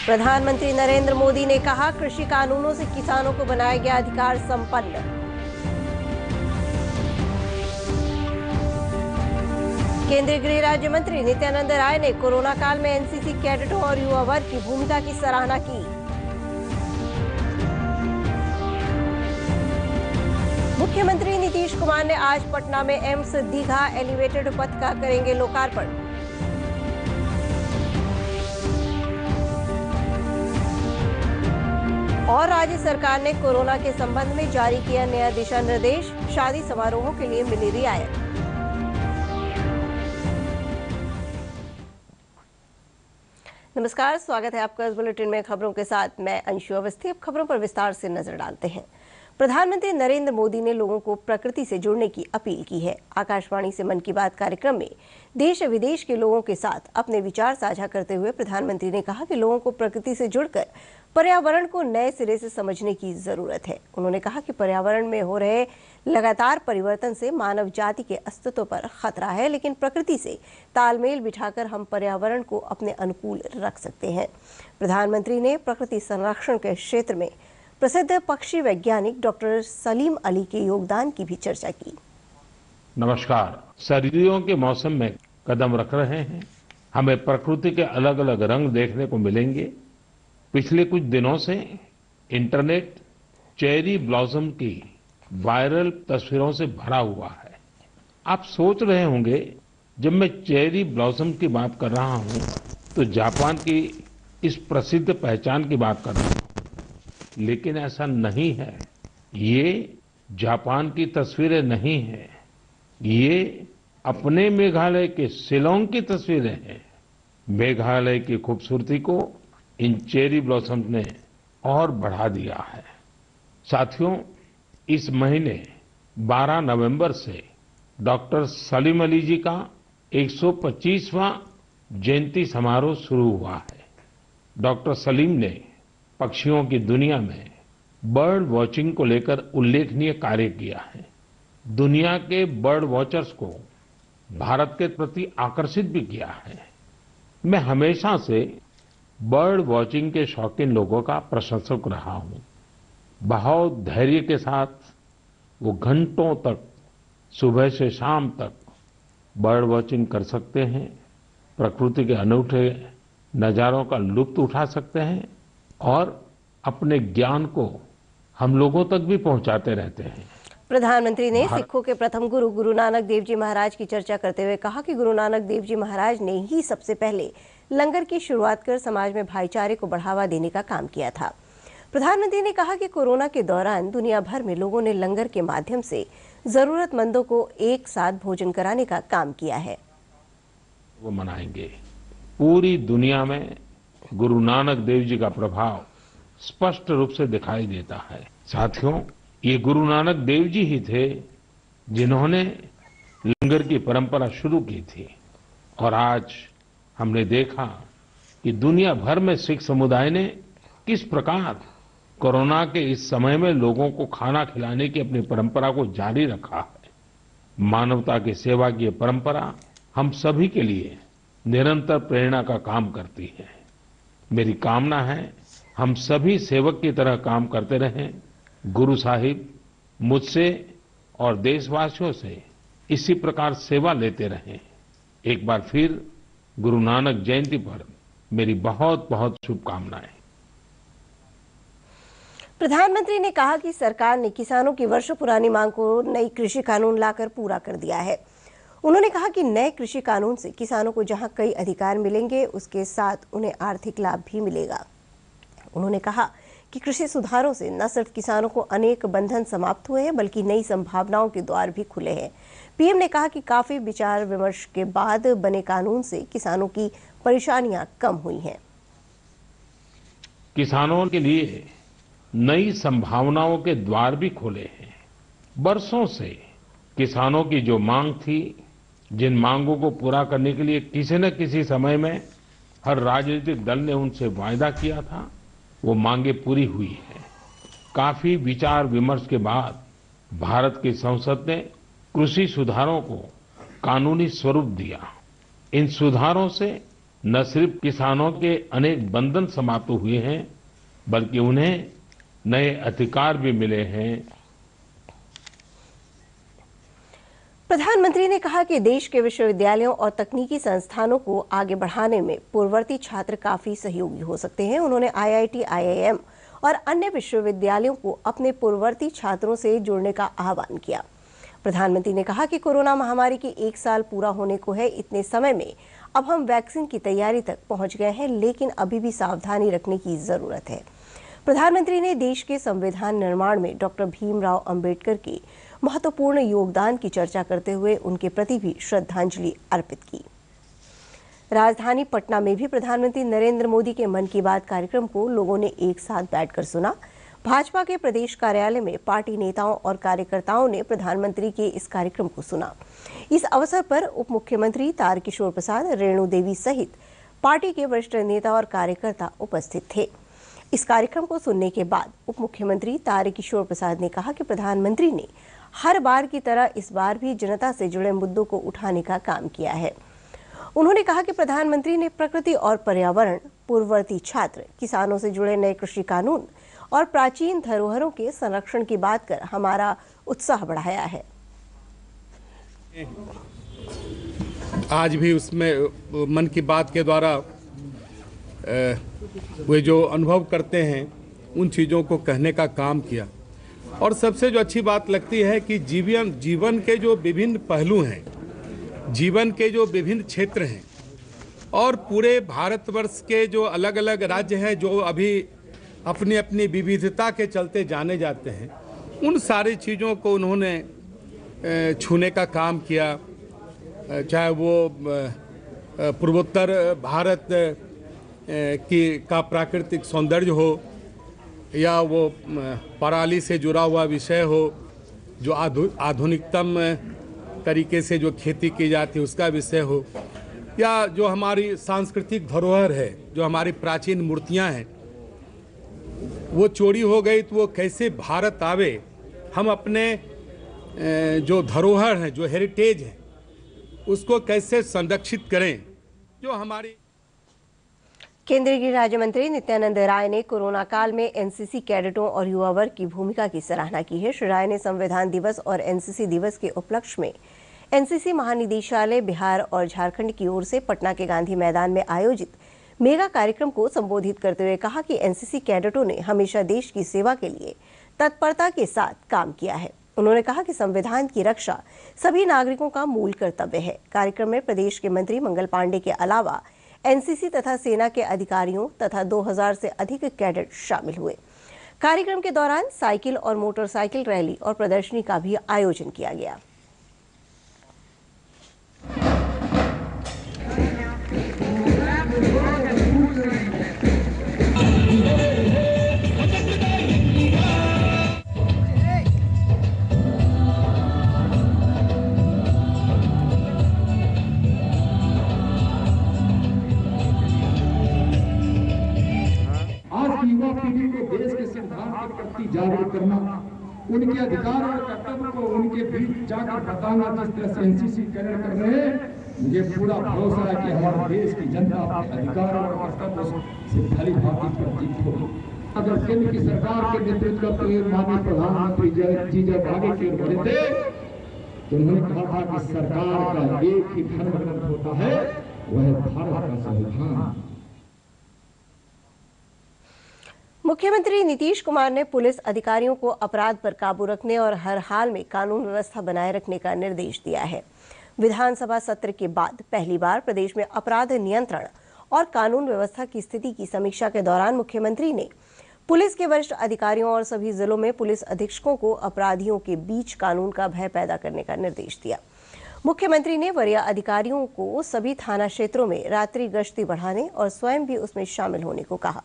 प्रधानमंत्री नरेंद्र मोदी ने कहा, कृषि कानूनों से किसानों को बनाया गया अधिकार संपन्न। केंद्रीय गृह राज्य मंत्री नित्यानंद राय ने कोरोना काल में एनसीसी कैडेटों और युवा वर्ग की भूमिका की सराहना की। मुख्यमंत्री नीतीश कुमार ने आज पटना में एम्स दीघा एलिवेटेड पथ का करेंगे लोकार्पण। और राज्य सरकार ने कोरोना के संबंध में जारी किया नया दिशा निर्देश, शादी समारोहों के लिए मिली रियायत। नमस्कार, स्वागत है आपका इस बुलेटिन में खबरों के साथ। मैं अंशु अवस्थी। अब खबरों पर विस्तार से नजर डालते हैं। प्रधानमंत्री नरेंद्र मोदी ने लोगों को प्रकृति से जुड़ने की अपील की है। आकाशवाणी से मन की बात कार्यक्रम में देश विदेश के लोगों के साथ अपने विचार साझा करते हुए प्रधानमंत्री ने कहा कि लोगों को प्रकृति से जुड़कर पर्यावरण को नए सिरे से समझने की जरूरत है। उन्होंने कहा कि पर्यावरण में हो रहे लगातार परिवर्तन से मानव जाति के अस्तित्व पर खतरा है, लेकिन प्रकृति से तालमेल बिठाकर हम पर्यावरण को अपने अनुकूल रख सकते हैं। प्रधानमंत्री ने प्रकृति संरक्षण के क्षेत्र में प्रसिद्ध पक्षी वैज्ञानिक डॉक्टर सलीम अली के योगदान की भी चर्चा की। नमस्कार। सर्दियों के मौसम में कदम रख रहे हैं। हमें प्रकृति के अलग अलग रंग देखने को मिलेंगे। पिछले कुछ दिनों से इंटरनेट चेरी ब्लॉसम की वायरल तस्वीरों से भरा हुआ है। आप सोच रहे होंगे, जब मैं चेरी ब्लॉसम की बात कर रहा हूं तो जापान की इस प्रसिद्ध पहचान की बात कर रहा हूं, लेकिन ऐसा नहीं है। ये जापान की तस्वीरें नहीं हैं, ये अपने मेघालय के शिलांग की तस्वीरें हैं। मेघालय की खूबसूरती को इन चेरी ब्लॉसम्स ने और बढ़ा दिया है। साथियों, इस महीने 12 नवंबर से डॉक्टर सलीम अली जी का 125वां जयंती समारोह शुरू हुआ है। डॉक्टर सलीम ने पक्षियों की दुनिया में बर्ड वॉचिंग को लेकर उल्लेखनीय कार्य किया है। दुनिया के बर्ड वॉचर्स को भारत के प्रति आकर्षित भी किया है। मैं हमेशा से बर्ड वॉचिंग के शौकीन लोगों का प्रशंसक रहा हूं। बहुत धैर्य के साथ वो घंटों तक, सुबह से शाम तक बर्ड वॉचिंग कर सकते हैं, प्रकृति के अनूठे नजारों का लुत्फ उठा सकते हैं और अपने ज्ञान को हम लोगों तक भी पहुंचाते रहते हैं। प्रधानमंत्री ने सिखों के प्रथम गुरु गुरु नानक देव जी महाराज की चर्चा करते हुए कहा कि गुरु नानक देव जी महाराज ने ही सबसे पहले लंगर की शुरुआत कर समाज में भाईचारे को बढ़ावा देने का काम किया था। प्रधानमंत्री ने कहा कि कोरोना के दौरान दुनिया भर में लोगों ने लंगर के माध्यम से जरूरतमंदों को एक साथ भोजन कराने का काम किया है। वो मनाएंगे। पूरी दुनिया में गुरु नानक देव जी का प्रभाव स्पष्ट रूप से दिखाई देता है। साथियों, ये गुरु नानक देव जी ही थे जिन्होंने लंगर की परंपरा शुरू की थी। और आज हमने देखा कि दुनिया भर में सिख समुदाय ने किस प्रकार कोरोना के इस समय में लोगों को खाना खिलाने की अपनी परंपरा को जारी रखा है। मानवता की सेवा की ये परंपरा हम सभी के लिए निरंतर प्रेरणा का काम करती है। मेरी कामना है हम सभी सेवक की तरह काम करते रहें। गुरु साहिब मुझसे और देशवासियों से इसी प्रकार सेवा लेते रहें। एक बार फिर गुरु नानक जयंती पर मेरी बहुत बहुत शुभकामनाएं। प्रधानमंत्री ने कहा कि सरकार ने किसानों की वर्षों पुरानी मांग को नई कृषि कानून लाकर पूरा कर दिया है। उन्होंने कहा कि नए कृषि कानून से किसानों को जहां कई अधिकार मिलेंगे, उसके साथ उन्हें आर्थिक लाभ भी मिलेगा। उन्होंने कहा कि कृषि सुधारों से न सिर्फ किसानों को अनेक बंधन समाप्त हुए हैं, बल्कि नई संभावनाओं के द्वार भी खुले हैं। पीएम ने कहा कि काफी विचार विमर्श के बाद बने कानून से किसानों की परेशानियां कम हुई हैं। किसानों के लिए नई संभावनाओं के द्वार भी खुले हैं। बरसों से किसानों की जो मांग थी, जिन मांगों को पूरा करने के लिए किसी न किसी समय में हर राजनीतिक दल ने उनसे वायदा किया था, वो मांगे पूरी हुई हैं। काफी विचार विमर्श के बाद भारत की संसद ने कृषि सुधारों को कानूनी स्वरूप दिया। इन सुधारों से न सिर्फ किसानों के अनेक बंधन समाप्त हुए हैं, बल्कि उन्हें नए अधिकार भी मिले हैं। प्रधानमंत्री ने कहा कि देश के विश्वविद्यालयों और तकनीकी संस्थानों को आगे बढ़ाने में पूर्ववर्ती छात्र काफी सहयोगी हो सकते हैं। उन्होंने आईआईटी, आईआईएम और अन्य विश्वविद्यालयों को अपने पूर्ववर्ती छात्रों से जुड़ने का आह्वान किया। प्रधानमंत्री ने कहा कि कोरोना महामारी के 1 साल पूरा होने को है। इतने समय में अब हम वैक्सीन की तैयारी तक पहुंच गए हैं, लेकिन अभी भी सावधानी रखने की जरूरत है। प्रधानमंत्री ने देश के संविधान निर्माण में डॉक्टर भीमराव अंबेडकर के महत्वपूर्ण योगदान की चर्चा करते हुए उनके प्रति भी श्रद्धांजलि अर्पित की। राजधानी पटना में भी प्रधानमंत्री नरेंद्र मोदी के मन की बात कार्यक्रम को लोगों ने एक साथ बैठकर सुना। भाजपा के प्रदेश कार्यालय में पार्टी नेताओं और कार्यकर्ताओं ने प्रधानमंत्री के इस कार्यक्रम को सुना। इस अवसर पर उप मुख्यमंत्री तारकिशोर प्रसाद, रेणु देवी सहित पार्टी के वरिष्ठ नेता और कार्यकर्ता उपस्थित थे। इस कार्यक्रम को सुनने के बाद उप मुख्यमंत्री तारकिशोर प्रसाद ने कहा कि प्रधानमंत्री ने हर बार की तरह इस बार भी जनता से जुड़े मुद्दों को उठाने का काम किया है। उन्होंने कहा कि प्रधानमंत्री ने प्रकृति और पर्यावरण, पूर्ववर्ती छात्र, किसानों से जुड़े नए कृषि कानून और प्राचीन धरोहरों के संरक्षण की बात कर हमारा उत्साह बढ़ाया है। आज भी उसमें मन की बात के द्वारा वे जो अनुभव करते हैं उन चीज़ों को कहने का काम किया। और सबसे जो अच्छी बात लगती है कि जीवन के जो विभिन्न पहलू हैं, जीवन के जो विभिन्न क्षेत्र हैं और पूरे भारतवर्ष के जो अलग अलग राज्य हैं जो अभी अपनी अपनी विविधता के चलते जाने जाते हैं, उन सारी चीज़ों को उन्होंने छूने का काम किया। चाहे वो पूर्वोत्तर भारत का प्राकृतिक सौंदर्य हो या वो पराली से जुड़ा हुआ विषय हो, जो आधुनिकतम तरीके से जो खेती की जाती है उसका विषय हो, या जो हमारी सांस्कृतिक धरोहर है, जो हमारी प्राचीन मूर्तियां हैं, वो चोरी हो गई तो वो कैसे भारत आवे, हम अपने जो धरोहर है, जो हेरिटेज है, उसको कैसे संरक्षित करें। जो हमारी केंद्रीय गृह राज्य मंत्री नित्यानंद राय ने कोरोना काल में एनसीसी कैडेटों और युवा वर्ग की भूमिका की सराहना की है। श्री राय ने संविधान दिवस और एनसीसी दिवस के उपलक्ष्य में एनसीसी महानिदेशालय बिहार और झारखंड की ओर से पटना के गांधी मैदान में आयोजित मेगा कार्यक्रम को संबोधित करते हुए कहा कि एनसीसी कैडेटों ने हमेशा देश की सेवा के लिए तत्परता के साथ काम किया है। उन्होंने कहा कि संविधान की रक्षा सभी नागरिकों का मूल कर्तव्य है। कार्यक्रम में प्रदेश के मंत्री मंगल पांडे के अलावा एनसीसी तथा सेना के अधिकारियों तथा 2000 से अधिक कैडेट शामिल हुए। कार्यक्रम के दौरान साइकिल और मोटरसाइकिल रैली और प्रदर्शनी का भी आयोजन किया गया। जागरूक करना, उनके अधिकार और कर्तव्य को उनके बीच जाकर बताना, जिस तरह से एनसीसी कैडेट कर रहे हैं, मुझे पूरा भरोसा है कि हमारे देश की जनता अपने अधिकार और कर्तव्य से भली भांति परिचित होगी। अगर केंद्र की सरकार के नेतृत्व में माननीय प्रधानमंत्री जी जब आगे की ओर बढ़े थे तो उन्होंने कहा था कि सरकार का एक ही धर्म ग्रंथ होता है, वह भारत का संविधान। मुख्यमंत्री नीतीश कुमार ने पुलिस अधिकारियों को अपराध पर काबू रखने और हर हाल में कानून व्यवस्था बनाए रखने का निर्देश दिया है। विधानसभा सत्र के बाद पहली बार प्रदेश में अपराध नियंत्रण और कानून व्यवस्था की स्थिति की समीक्षा के दौरान मुख्यमंत्री ने पुलिस के वरिष्ठ अधिकारियों और सभी जिलों में पुलिस अधीक्षकों को अपराधियों के बीच कानून का भय पैदा करने का निर्देश दिया। मुख्यमंत्री ने वरीय अधिकारियों को सभी थाना क्षेत्रों में रात्रि गश्ती बढ़ाने और स्वयं भी उसमें शामिल होने को कहा।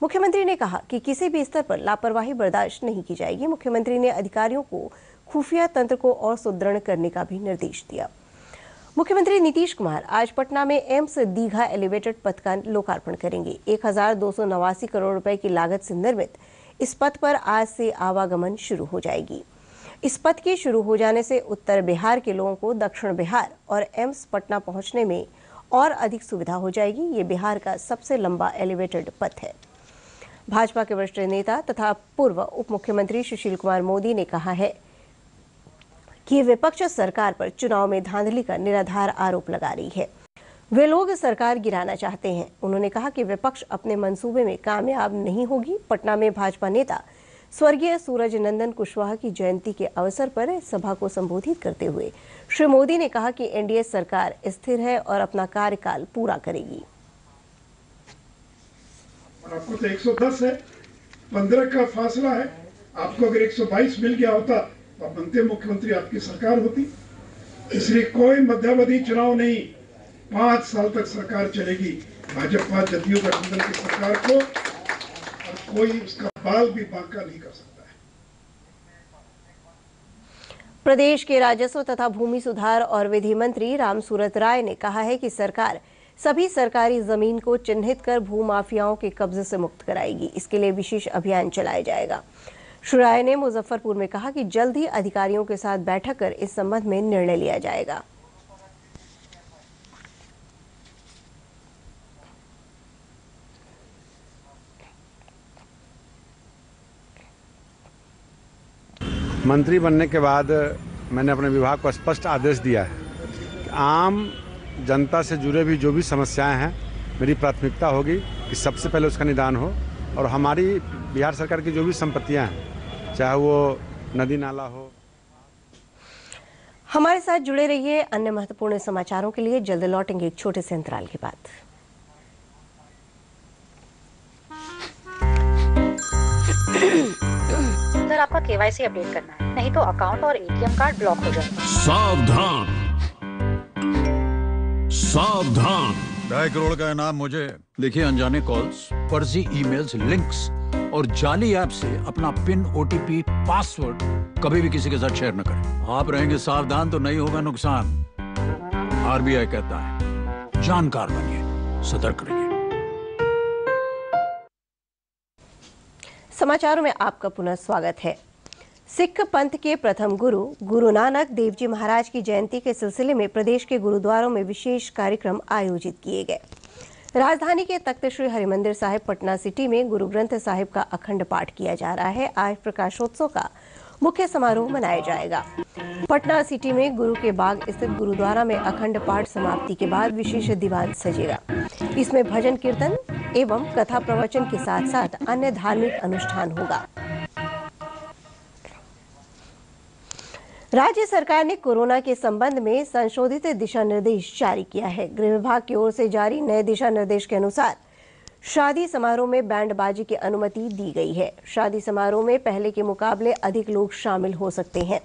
मुख्यमंत्री ने कहा कि किसी भी स्तर पर लापरवाही बर्दाश्त नहीं की जाएगी। मुख्यमंत्री ने अधिकारियों को खुफिया तंत्र को और सुदृढ़ करने का भी निर्देश दिया। मुख्यमंत्री नीतीश कुमार आज पटना में एम्स दीघा एलिवेटेड पथ का लोकार्पण करेंगे। 1289 करोड़ रुपए की लागत से निर्मित इस पथ पर आज से आवागमन शुरू हो जाएगी। इस पथ के शुरू हो जाने से उत्तर बिहार के लोगों को दक्षिण बिहार और एम्स पटना पहुंचने में और अधिक सुविधा हो जाएगी। ये बिहार का सबसे लंबा एलिवेटेड पथ है। भाजपा के वरिष्ठ नेता तथा पूर्व उप मुख्यमंत्री सुशील कुमार मोदी ने कहा है कि विपक्ष सरकार पर चुनाव में धांधली का निराधार आरोप लगा रही है। वे लोग सरकार गिराना चाहते हैं। उन्होंने कहा कि विपक्ष अपने मंसूबे में कामयाब नहीं होगी। पटना में भाजपा नेता स्वर्गीय सूरज नंदन कुशवाहा की जयंती के अवसर पर सभा को संबोधित करते हुए श्री मोदी ने कहा कि एनडीए सरकार स्थिर है और अपना कार्यकाल पूरा करेगी। आपको तो 110 है, 15 का फासला है। आपको अगर 122 मिल गया होता तो आप बनते मुख्यमंत्री, आपकी सरकार होती। इसलिए कोई मध्यावधि चुनाव नहीं, 5 साल तक सरकार चलेगी भाजपा जदयू गठबंधन की सरकार को, और कोई उसका बाल भी बांका नहीं कर सकता है। प्रदेश के राजस्व तथा भूमि सुधार और विधि मंत्री रामसूरत राय ने कहा है कि सरकार सभी सरकारी जमीन को चिन्हित कर भूमाफियाओं के कब्जे से मुक्त कराएगी। इसके लिए विशेष अभियान चलाया जाएगा। श्री राय ने मुजफ्फरपुर में कहा कि जल्द ही अधिकारियों के साथ बैठक कर इस संबंध में निर्णय लिया जाएगा। मंत्री बनने के बाद मैंने अपने विभाग को स्पष्ट आदेश दिया है कि आम जनता से जुड़े भी जो भी समस्याएं हैं, मेरी प्राथमिकता होगी कि सबसे पहले उसका निदान हो। और हमारी बिहार सरकार की जो भी संपत्तियां हैं, चाहे वो नदी नाला हो। हमारे साथ जुड़े रहिए। अन्य महत्वपूर्ण समाचारों के लिए जल्द लौटेंगे एक छोटे से अंतराल के बाद। सर, आपका केवाईसी अपडेट करना है, नहीं तो अकाउंट और एटीएम कार्ड ब्लॉक हो जाएगा। सावधान सावधान, 2.5 करोड़ का इनाम मुझे। देखिए, अनजाने कॉल्स, फर्जी ईमेल्स, लिंक्स और जाली ऐप से अपना पिन, ओटीपी, पासवर्ड कभी भी किसी के साथ शेयर न करें। आप रहेंगे सावधान तो नहीं होगा नुकसान। आरबीआई कहता है, जानकार बनिए, सतर्क रहिए। समाचारों में आपका पुनः स्वागत है। सिख पंथ के प्रथम गुरु गुरु नानक देव जी महाराज की जयंती के सिलसिले में प्रदेश के गुरुद्वारों में विशेष कार्यक्रम आयोजित किए गए। राजधानी के तख्त श्री हरिमंदिर साहिब पटना सिटी में गुरु ग्रंथ साहिब का अखंड पाठ किया जा रहा है। आज प्रकाशोत्सव का मुख्य समारोह मनाया जाएगा। पटना सिटी में गुरु के बाग स्थित गुरुद्वारा में अखंड पाठ समाप्ति के बाद विशेष दीवान सजेगा। इसमें भजन कीर्तन एवं कथा प्रवचन के साथ साथ अन्य धार्मिक अनुष्ठान होगा। राज्य सरकार ने कोरोना के संबंध में संशोधित दिशा निर्देश जारी किया है। गृह विभाग की ओर से जारी नए दिशा निर्देश के अनुसार शादी समारोह में बैंड बाजी की अनुमति दी गई है। शादी समारोह में पहले के मुकाबले अधिक लोग शामिल हो सकते हैं।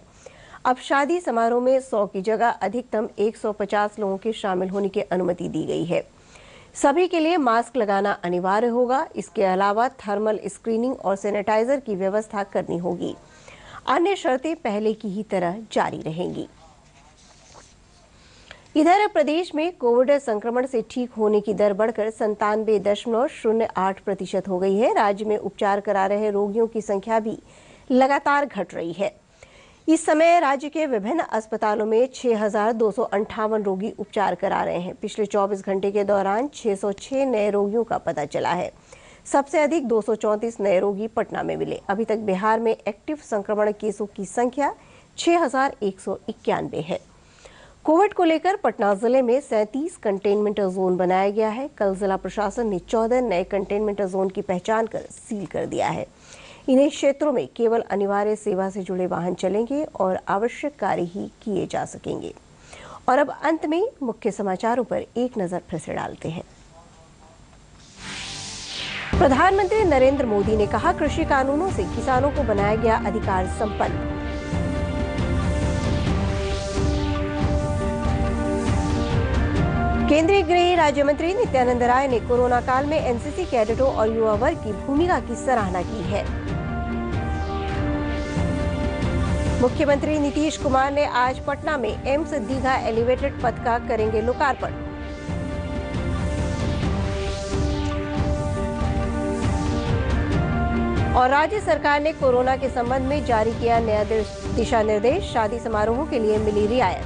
अब शादी समारोह में 100 की जगह अधिकतम 150 लोगों के शामिल होने की अनुमति दी गई है। सभी के लिए मास्क लगाना अनिवार्य होगा। इसके अलावा थर्मल स्क्रीनिंग और सैनिटाइजर की व्यवस्था करनी होगी। अन्य शर्तें पहले की ही तरह जारी रहेंगी। इधर प्रदेश में कोविड संक्रमण से ठीक होने की दर बढ़कर 97.08% हो गई है। राज्य में उपचार करा रहे रोगियों की संख्या भी लगातार घट रही है। इस समय राज्य के विभिन्न अस्पतालों में 6,258 रोगी उपचार करा रहे हैं। पिछले 24 घंटे के दौरान 606 नए रोगियों का पता चला है। सबसे अधिक 234 नए रोगी पटना में मिले। अभी तक बिहार में एक्टिव संक्रमण केसों की संख्या 6,191 है। कोविड को लेकर पटना जिले में 37 कंटेनमेंट जोन बनाया गया है। कल जिला प्रशासन ने 14 नए कंटेनमेंट जोन की पहचान कर सील कर दिया है। इन्हीं क्षेत्रों में केवल अनिवार्य सेवा से जुड़े वाहन चलेंगे और आवश्यक कार्य ही किए जा सकेंगे। और अब अंत में मुख्य समाचारों पर एक नजर फिर से डालते हैं। प्रधानमंत्री नरेंद्र मोदी ने कहा, कृषि कानूनों से किसानों को बनाया गया अधिकार संपन्न। केंद्रीय गृह राज्य मंत्री नित्यानंद राय ने कोरोना काल में एनसीसी कैडेटों और युवा वर्ग की भूमिका की सराहना की है। मुख्यमंत्री नीतीश कुमार ने आज पटना में एम्स दीघा एलिवेटेड पथ का करेंगे लोकार्पण। और राज्य सरकार ने कोरोना के संबंध में जारी किया नया दिशा निर्देश। शादी समारोहों के लिए मिली रियायत।